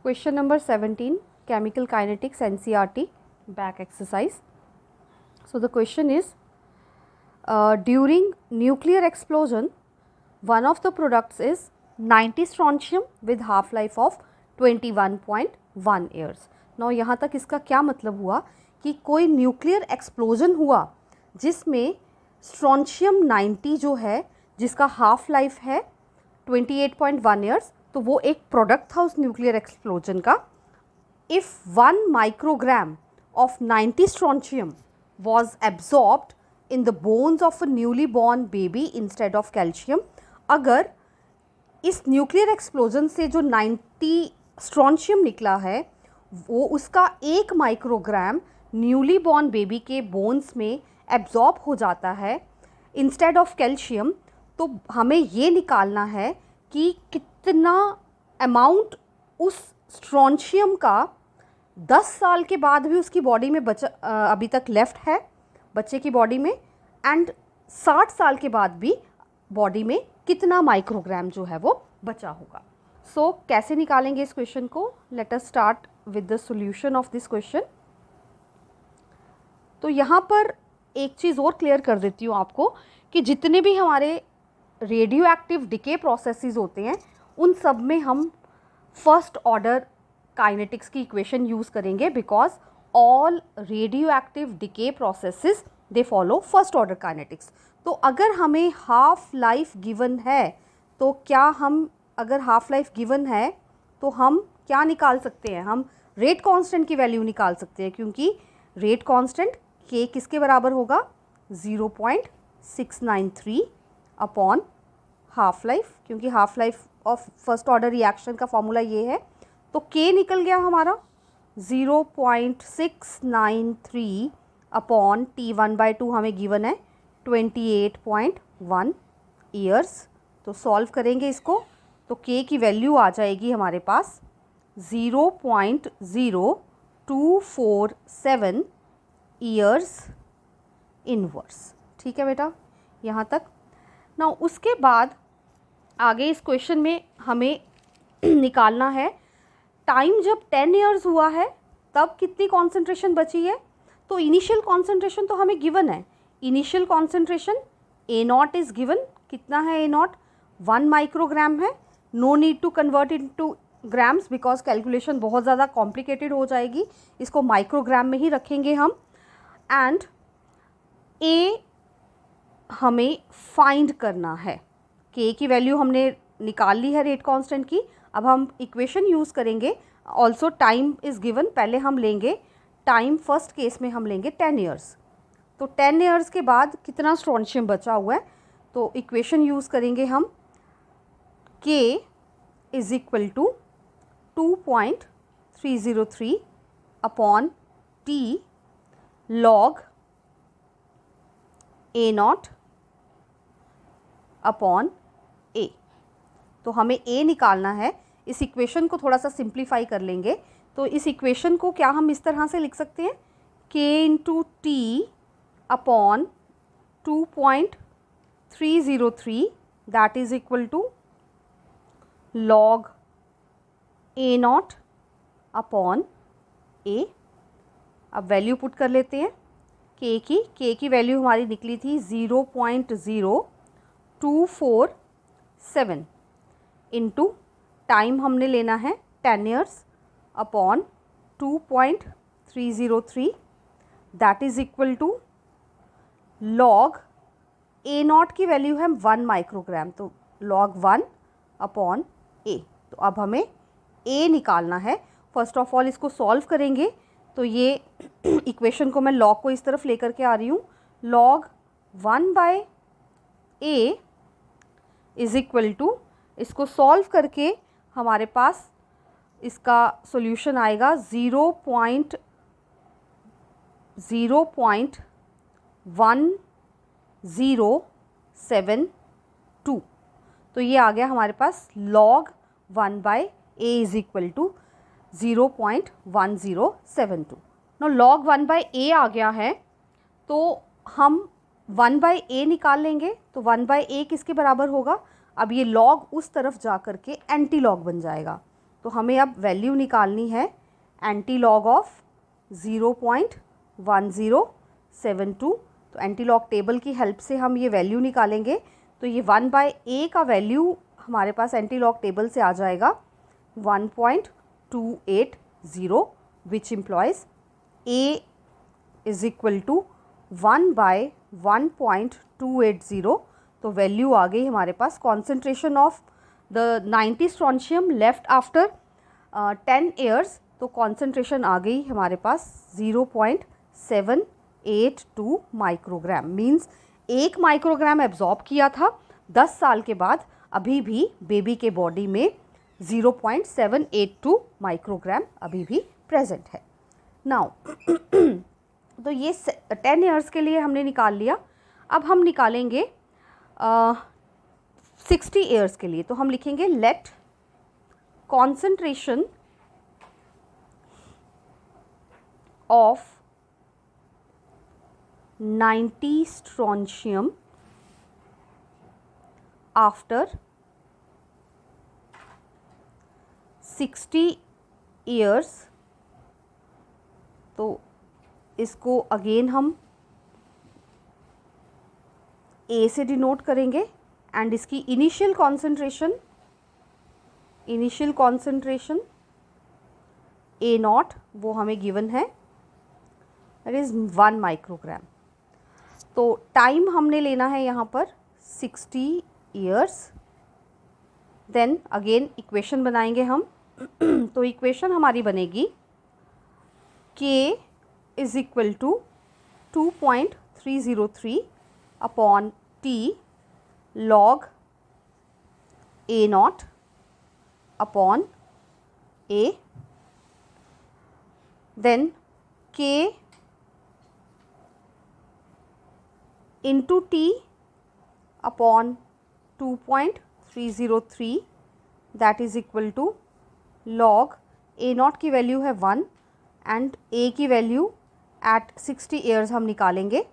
Question number 17, Chemical Kinetics NCERT back exercise. So the question is, during nuclear explosion, one of the products is 90 strontium with half life of 21.1 years. Now यहाँ तक इसका क्या मतलब हुआ कि कोई nuclear explosion हुआ जिसमें स्ट्रॉन्शियम 90 जो है जिसका हाफ लाइफ है 28.1 ईयर्स, तो वो एक प्रोडक्ट था उस न्यूक्लियर एक्सप्लोजन का. If 1 microgram of 90 strontium was absorbed in the bones of a newly born baby instead of calcium, अगर इस न्यूक्लियर एक्सप्लोजन से जो 90 स्ट्रॉन्शियम निकला है वो उसका 1 माइक्रोग्राम न्यूली बॉर्न बेबी के बोन्स में एब्जॉर्ब हो जाता है इंस्टेड ऑफ कैल्शियम, तो हमें ये निकालना है कि कितना अमाउंट उस स्ट्रॉन्शियम का 10 साल के बाद भी उसकी बॉडी में अभी तक लेफ्ट है बच्चे की बॉडी में, एंड 60 साल के बाद भी बॉडी में कितना माइक्रोग्राम जो है वो बचा होगा. सो कैसे निकालेंगे इस क्वेश्चन को? Let us start with the solution of this question. तो यहाँ पर एक चीज़ और क्लियर कर देती हूँ आपको कि जितने भी हमारे रेडियो एक्टिव डिके प्रोसेसेस होते हैं उन सब में हम फर्स्ट ऑर्डर काइनेटिक्स की इक्वेशन यूज़ करेंगे, because all radio active decay processes they follow first order kinetics. तो अगर हमें हाफ लाइफ गिवन है तो क्या हम, अगर हाफ लाइफ गिवन है तो हम क्या निकाल सकते हैं? हम रेट कांस्टेंट की वैल्यू निकाल सकते हैं, क्योंकि रेट कांस्टेंट के किसके बराबर होगा? 0.693 अपॉन हाफ लाइफ, क्योंकि half life of first order reaction का फॉर्मूला ये है. तो के निकल गया हमारा 0.693 अपॉन T1/2 हमें गिवन है 28.1 ईयर्स. तो सॉल्व करेंगे इसको तो के की वैल्यू आ जाएगी हमारे पास 0.0247 ईयर्स इनवर्स. ठीक है बेटा, यहाँ तक. ना उसके बाद आगे इस क्वेश्चन में हमें निकालना है टाइम जब 10 ईयर्स हुआ है तब कितनी कॉन्सेंट्रेशन बची है. तो इनिशियल कॉन्सेंट्रेशन तो हमें गिवन है. Initial concentration A0 is given. कितना है A0? 1 माइक्रोग्राम है. No need to convert into grams because calculation बहुत ज़्यादा कॉम्प्लिकेटेड हो जाएगी. इसको माइक्रोग्राम में ही रखेंगे हम. एंड A हमें फाइंड करना है. के की वैल्यू हमने निकाल ली है रेट कांस्टेंट की. अब हम इक्वेशन यूज़ करेंगे. Also time is given. पहले हम लेंगे टाइम, फर्स्ट केस में हम लेंगे 10 ईयर्स. तो 10 ईयर्स के बाद कितना स्ट्रॉन्शियम बचा हुआ है, तो इक्वेशन यूज़ करेंगे हम. K is equal to 2.303 upon T log A0 upon A. तो हमें A निकालना है. इस इक्वेशन को थोड़ा सा सिंप्लीफाई कर लेंगे. तो इस इक्वेशन को क्या हम इस तरह से लिख सकते हैं? K into T upon 2.303 that is equal to log A0 upon A. अब वैल्यू पुट कर लेते हैं के की वैल्यू हमारी निकली थी 0.0247 इंटू टाइम हमने लेना है 10 years upon 2.303 that is equal to log A0 की वैल्यू है 1 माइक्रोग्राम, तो लॉग 1 अपॉन A. तो अब हमें A निकालना है. फर्स्ट ऑफ ऑल इसको सॉल्व करेंगे. तो ये इक्वेशन को मैं लॉग को इस तरफ लेकर के आ रही हूँ. Log 1/A is equal to, इसको सॉल्व करके हमारे पास इसका सॉल्यूशन आएगा 0.1072. तो ये आ गया हमारे पास log 1/A is equal to 0.1072. No log 1/A आ गया है तो हम 1/A निकाल लेंगे. तो 1/A किसके बराबर होगा? अब ये लॉग उस तरफ जा कर के एंटी लॉग बन जाएगा. तो हमें अब वैल्यू निकालनी है एंटीलॉग ऑफ 0.1072। तो एंटीलॉग टेबल की हेल्प से हम ये वैल्यू निकालेंगे। तो ये 1/a का वैल्यू हमारे पास एंटीलॉग टेबल से आ जाएगा 1.280, which implies a is equal to 1/1.280। तो वैल्यू आ गई हमारे पास। Concentration of the 90 strontium left after 10 years, तो कॉन्सेंट्रेशन आ गई हमारे पास 0.782 माइक्रोग्राम। मीन्स 1 माइक्रोग्राम एब्जॉर्ब किया था 10 साल के बाद, अभी भी बेबी के बॉडी में 0.782 माइक्रोग्राम अभी भी प्रेजेंट है। नाउ तो ये 10 ईयर्स के लिए हमने निकाल लिया। अब हम निकालेंगे 60 ईयर्स के लिए। तो हम लिखेंगे let concentration of 90 strontium after 60 years. तो इसको अगेन हम ए से डिनोट करेंगे एंड इसकी इनिशियल कॉन्सेंट्रेशन ए नॉट वो हमें गिवन है, दैट इज़ 1 माइक्रोग्राम। तो टाइम हमने लेना है यहाँ पर 60 ईयर्स। देन अगेन इक्वेशन बनाएंगे हम। तो इक्वेशन हमारी बनेगी k is equal to 2.303 upon t log a naught upon a, then k into t upon 2.303 that is equal to log a naught की वैल्यू है 1 एंड a की value at 60 years हम निकालेंगे।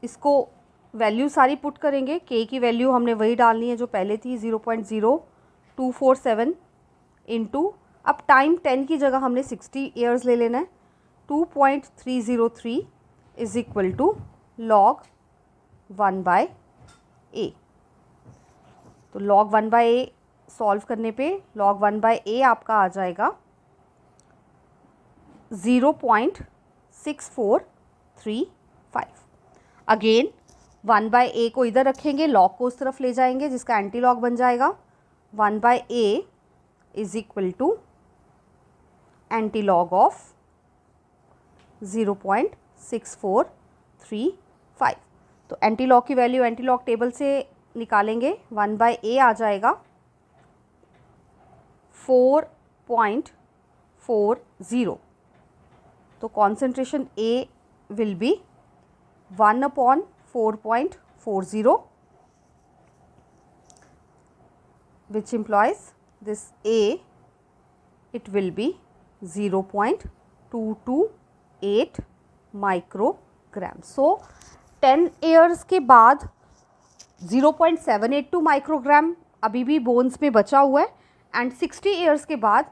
इसको वैल्यू सारी put करेंगे। k की value हमने वही डालनी है जो पहले थी 0.0247 इंटू, अब टाइम 10 की जगह हमने 60 ईयर्स ले लेना है। 2.303 is equal to log 1/a। तो log 1/a सॉल्व करने पे log 1/a आपका आ जाएगा 0.6435। अगेन 1/a को इधर रखेंगे, log को उस तरफ ले जाएंगे जिसका एंटी लॉग बन जाएगा 1/a is equal to anti log of 0.6435। तो एंटी लॉग की वैल्यू एंटी लॉग टेबल से निकालेंगे। 1/a आ जाएगा 4.40। तो concentration A will be 1/4.40, which implies this A, it will be 0.228 microgram. So 10 years के बाद 0.782 माइक्रोग्राम अभी भी बोन्स में बचा हुआ है एंड 60 ईयर्स के बाद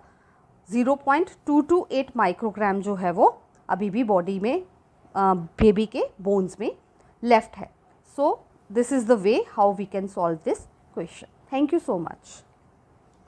0.228 माइक्रोग्राम जो है वो अभी भी बॉडी में बेबी के बोन्स में लेफ्ट है। So this is the way how we can solve this question. Thank you so much.